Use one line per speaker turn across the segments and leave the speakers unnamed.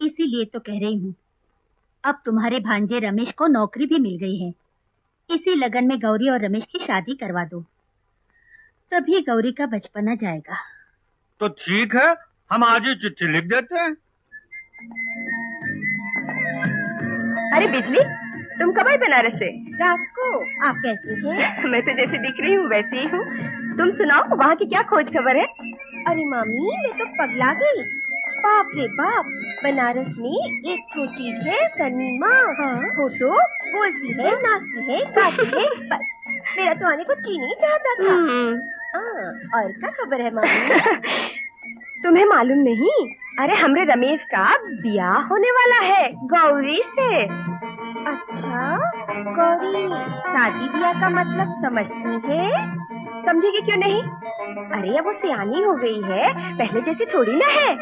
इसीलिए तो कह रही हूँ, अब तुम्हारे भांजे रमेश को नौकरी भी मिल गई है। इसी लगन में गौरी और रमेश की शादी करवा दो, तभी गौरी का बचपना जाएगा।
तो ठीक है, हम आज ही चिट्ठी लिख देते हैं।
अरे बिजली, तुम कब आई बनारस से? रात को।
आप कैसे हैं?
मैं तो जैसे दिख रही हूँ वैसे ही हूँ। तुम सुनाओ, वहाँ की क्या खोज खबर है? अरे मामी, मैं तो पगला गई। बाप रे बाप, बनारस में एक तो चीज है सनीमा। फोटो बोलती है, नाचती है, गाती है, बस मेरा तो आने को जी नहीं चाहता था। और क्या खबर है मामी? तुम्हें मालूम नहीं? अरे हमरे रमेश का ब्याह होने वाला है गौरी से। अच्छा, गौरी शादी ब्याह का मतलब समझती है? समझेगी क्यों नहीं? अरे अब वो सियानी हो गई है, पहले जैसी थोड़ी ना है।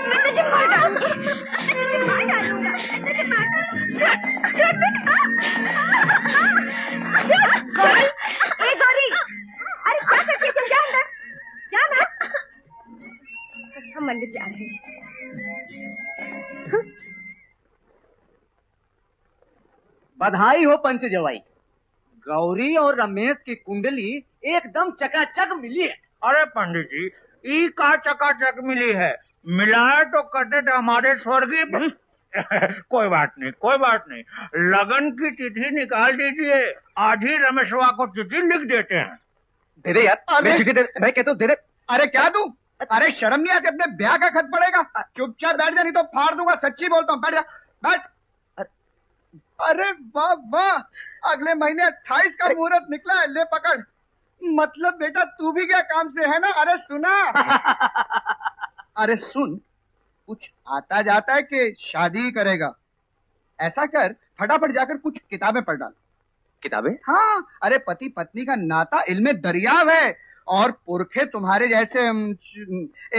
मैं तुझे मार डालूंगी, मैं तुझे मार डालूंगा, मैं तुझे मार डालूंगा। छोड़ बेटा। गौरी, ए गौरी, अरे क्या करती है तुम? जा अंदर, जा ना। हम मंदिर जा रहे हैं।
बधाई हो पंच जवाई, गौरी और रमेश की कुंडली एकदम चकाचक मिली है।
अरे पंडित जी, ई का चकाचक मिली है, मिलाए तो कटे थे हमारे स्वर्गीय। कोई बात नहीं, कोई बात नहीं, लगन की तिथि निकाल दीजिए, आज ही रमेशवा को चिट्ठी लिख देते हैं।
दे दे यार, मैं चिट्ठी दे, मैं कहता हूँ दे दे।
अरे क्या दूं? अरे शर्म नहीं आती? अपने ब्याह का खत पड़ेगा, चुपचाप बैठ जा, नहीं तो फाड़ दूंगा। सच्ची बोलता हूँ, बैठ जा, बैठ। अरे वाह वाह, अगले महीने 28 का मुहूर्त निकला है, ले पकड़। मतलब बेटा तू भी क्या काम से है ना? अरे सुना। अरे सुन, कुछ आता जाता है कि शादी करेगा? ऐसा कर, फटाफट जाकर कुछ किताबें पढ़ डाल।
किताबें?
हाँ, अरे पति पत्नी का नाता इल्म दरियाव है, और पुरखे तुम्हारे जैसे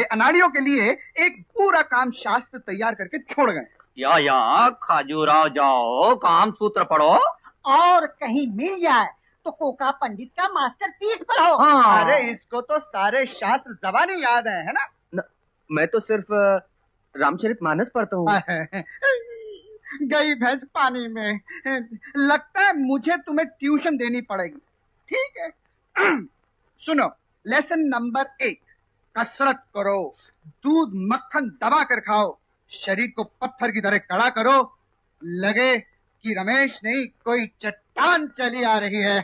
अनाड़ियों के लिए एक पूरा काम शास्त्र तैयार करके छोड़ गए।
या खाजूराव जाओ, काम सूत्र पढ़ो,
और कहीं मिल जाए तो कोका पंडित का मास्टरपीस पढ़ो।
हाँ।
अरे इसको तो सारे शास्त्र ज़बानी याद है ना?
मैं तो सिर्फ रामचरितमानस पढ़ता हूँ।
गई भैंस पानी में। लगता है मुझे तुम्हें ट्यूशन देनी पड़ेगी। ठीक है। सुनो, लेसन नंबर 1, कसरत करो, दूध मक्खन दबा कर खाओ, शरीर को पत्थर की तरह कड़ा करो, लगे कि रमेश नहीं कोई चट्टान चली आ रही है।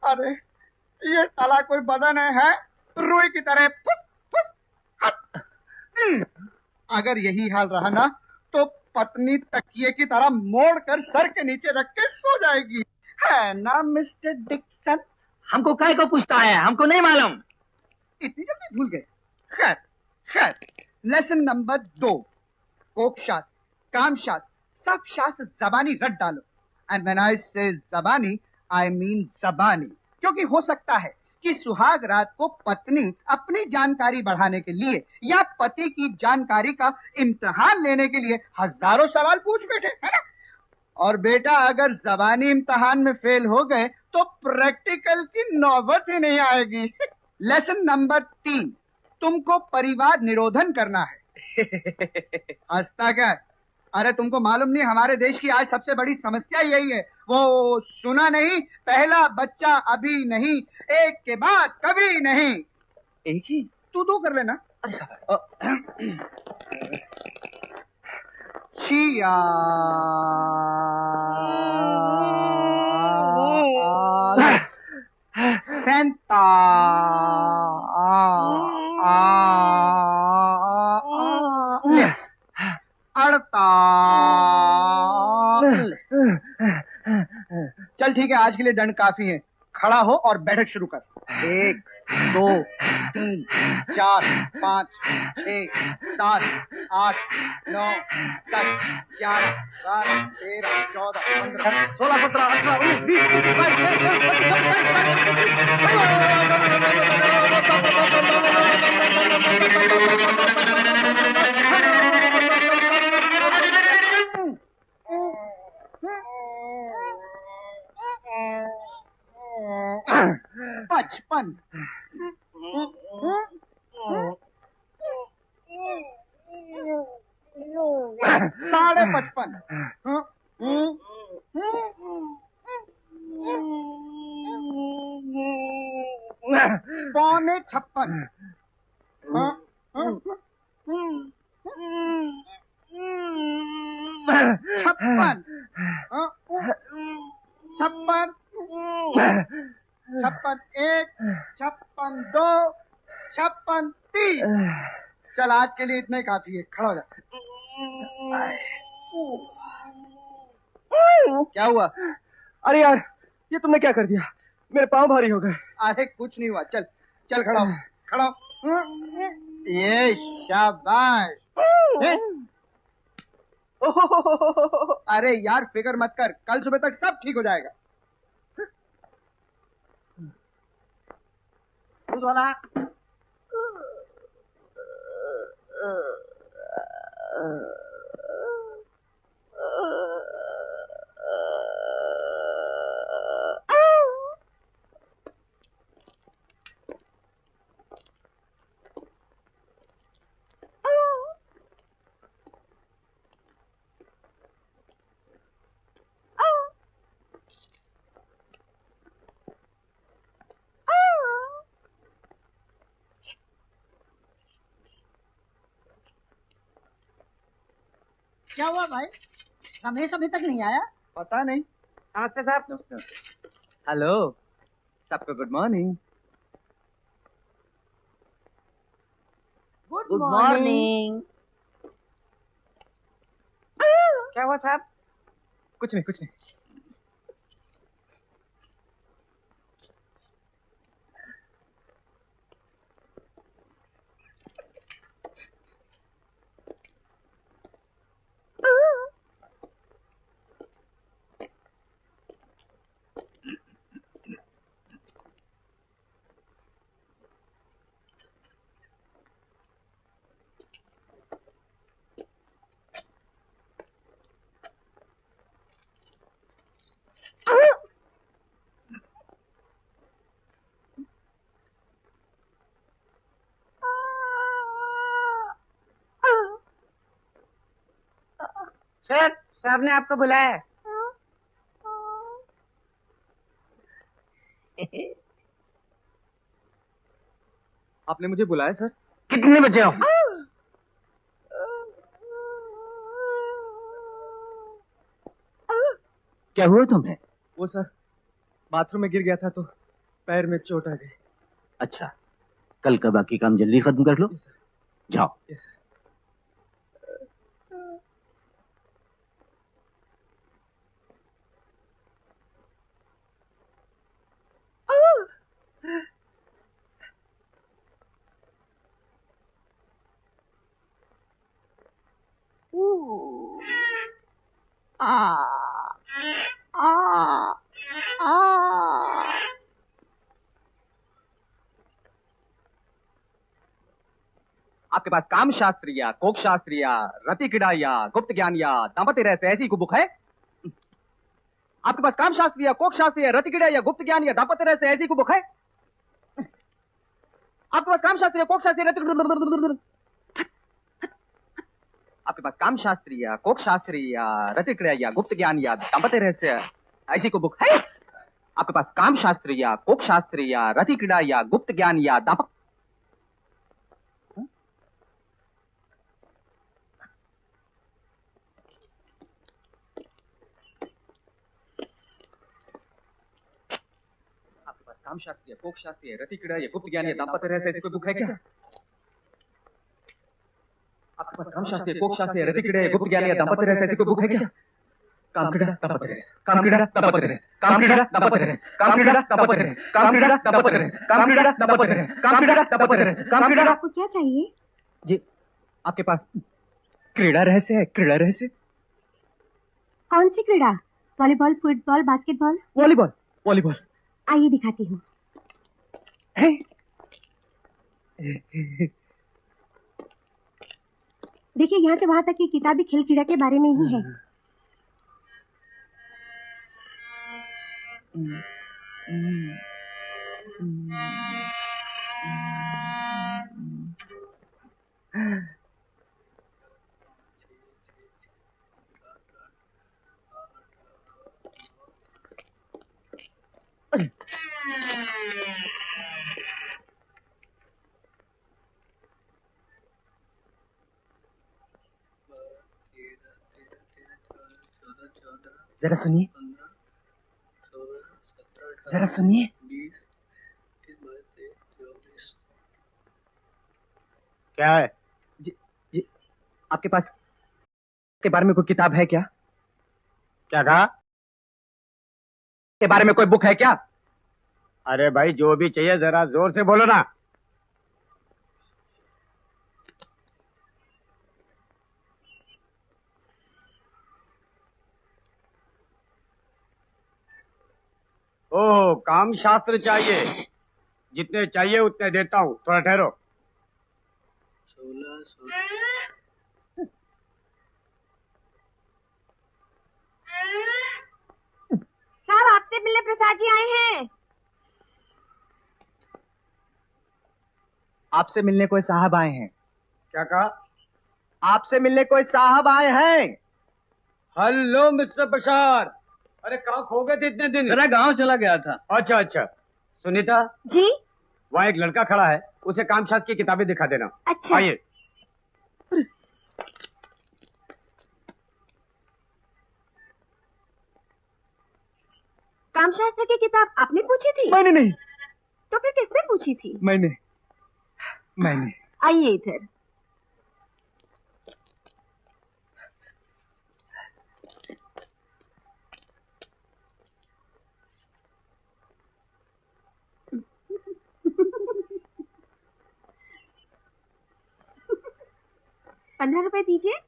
अरे ये साला कोई बदन है रुई की तरह, फुस फुस हट। अगर यही हाल रहा ना तो पत्नी तकिए की तरह मोड़ कर सर के नीचे रख के सो जाएगी, है ना मिस्टर डिक्सन?
हमको काय को पूछता है, हमको नहीं मालूम।
इतनी जल्दी भूल गए? खैर खैर, लेसन नंबर 2, कोक शास्त्र, काम शास्त्र, सब शास्त्र जबानी रट डालो। एंड व्हेन आई से जबानी, आई मीन जबानी, क्योंकि हो सकता है कि सुहाग रात को पत्नी अपनी जानकारी बढ़ाने के लिए या पति की जानकारी का इम्तिहान लेने के लिए हजारों सवाल पूछ बैठे, है ना? और बेटा अगर जबानी इम्तिहान में फेल हो गए तो प्रैक्टिकल की नौबत ही नहीं आएगी। लेसन नंबर 3, तुमको परिवार निरोधन करना है। हंसता क्या? अरे तुमको मालूम नहीं, हमारे देश की आज सबसे बड़ी समस्या यही है। वो सुना नहीं, पहला बच्चा अभी नहीं, एक के बाद कभी नहीं।
एक ही?
तू 2 कर लेना। छिया सेंता चल ठीक है, आज के लिए दंड काफी है। खड़ा हो और बैठक शुरू कर। 1 2 3 4 5 6 7 8 9 10 11 12 13 14 15 16 17 18 19 20 25 55 56 56 56 56 56 2 56 3। चल आज के लिए इतना ही काफी है, खड़ा हो जा। क्या हुआ?
अरे यार, ये तुमने क्या कर दिया? मेरे पाँव भारी हो गए।
अरे कुछ नहीं हुआ, चल चल खड़ा हो, खड़ा हो। ये शाबाश। अरे यार फिक्र मत कर, कल सुबह तक सब ठीक हो जाएगा। दूध वाला।
क्या हुआ भाई? रमेश अभी तक नहीं आया?
पता नहीं।
नमस्ते साहब। हेलो, सबको गुड मॉर्निंग।
Good morning.
क्या हुआ साहब? कुछ नहीं, कुछ नहीं।
सर, साहब ने आपको बुलाया है।
आपने मुझे बुलाया सर?
कितने बजे हो?
क्या हुआ तुम्हें? वो सर, बाथरूम में गिर गया था तो पैर में चोट आ गई।
अच्छा, कल का बाकी काम जल्दी खत्म कर लो। जाओ।
Yes sir. आपके पास काम शास्त्र या कोक शास्त्र या रति क्रीड़ा या गुप्त ज्ञान या दाम्पत्य रहस्य ऐसी कोई बुक है? आपके पास काम शास्त्र या कोक शास्त्र या रति क्रीड़ा या गुप्त ज्ञान या दाम्पत्य रहस्य ऐसी कोई बुक है? आपके पास काम शास्त्र या कोक शास्त्र या आपके पास काम शास्त्र या कोक शास्त्र या रति क्रीड़ा या गुप्त ज्ञान या दाम्पत्य रहस्य ऐसी कोई बुक है? आपके पास काम शास्त्र या कोक शास्त्र या रति क्रीड़ा या गुप्त ज्ञान या दाम्पत्य काम शास्त्र या कोक शास्त्र या रति क्रीड़ा या गुप्त ज्ञान या दाम्पत्य रहस्य ऐसी कोई बुक है क्या? आपके पास काम शास्त्र या कोक शास्त्र या रति क्रीड़ा या गुप्त ज्ञान या दाम्पत्य रहस्य ऐसी कोई बुक है क्या? काम क्रीड़ा दाम्पत्य रहस्य, काम क्रीड़ा दाम्पत्य रहस्य, काम क्रीड़ा दाम्पत्य रहस्य, काम क्रीड़ा दाम्पत्य रहस्य, काम क्रीड़ा दाम्पत्य रहस्य, काम क्रीड़ा दाम्पत्य रहस्य, काम क्रीड़ा दाम्पत्य रहस्य, काम क्रीड़ा।
आपको क्या चाहिए?
जी, आपके पास क्रीड़ा रहस्य है? क्रीड़ा रहस्य?
कौन सी क्रीड़ा? Volleyball, football, basketball?
Volleyball. Volleyball
आइए दिखाती हूँ। देखिए, यहाँ से वहां तक की किताबी खेल क्रीड़ा के बारे में ही है।
जरा सुनिए, जरा सुनिए।
क्या है?
जी, आपके पास के बारे में कोई किताब है क्या?
क्या कहा?
के बारे में कोई बुक है क्या?
अरे भाई, जो भी चाहिए जरा जोर से बोलो ना। ओह, काम शास्त्र चाहिए। जितने चाहिए उतने देता हूँ, थोड़ा ठहरो।
साहब, आपसे मिलने प्रसाद जी आए हैं।
आपसे मिलने कोई साहब आए हैं।
क्या कहा?
आपसे मिलने कोई साहब आए हैं।
हेलो मिस्टर प्रसाद। अरे कहाँ खो गए थे इतने दिन?
जरा गांव चला गया था।
अच्छा अच्छा। सुनीता,
जी।
वहाँ एक लड़का खड़ा है, उसे कामशास्त्र की किताबें दिखा देना।
अच्छा।
आइए।
कामशास्त्र की किताब आपने पूछी थी?
मैंने नहीं।
तो फिर किसने पूछी थी?
मैंने।
आइए इधर। ₹15 दीजिए।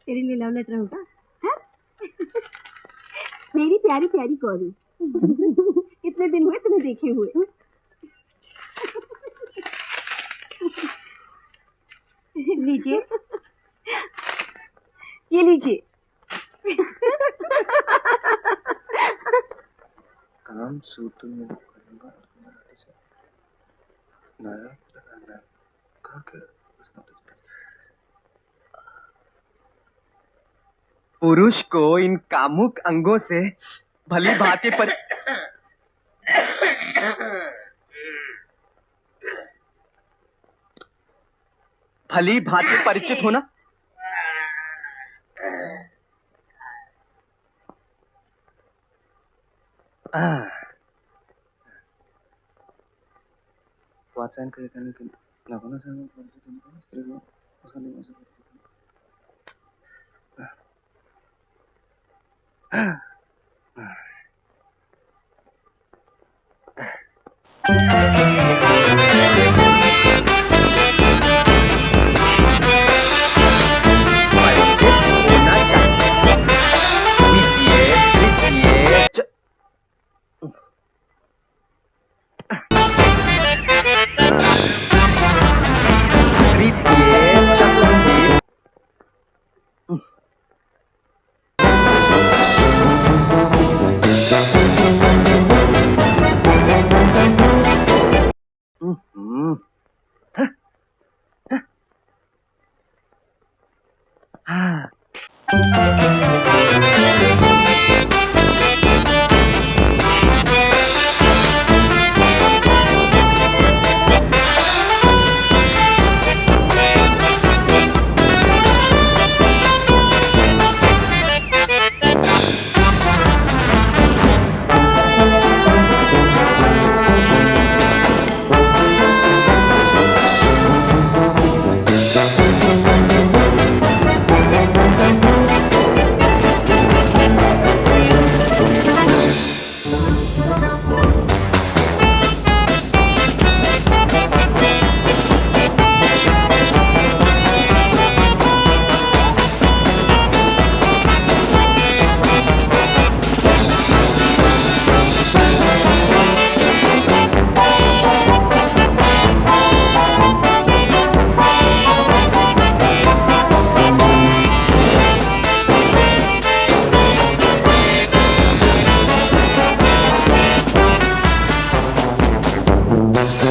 तेरे लिए लव लेटर होगा? हाँ? मेरी प्यारी प्यारी गौरी, कितने दिन हुए तुम्हें देखे हुए। लीजिए, ये लीजिए।
काम सूत्र में पुरुष को इन कामुक अंगों से भली भांति परिचित होना वाचन करने के लगन से स्त्री को उसका निवास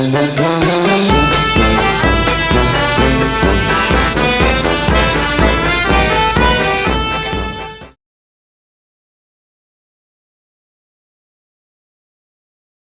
Thank you.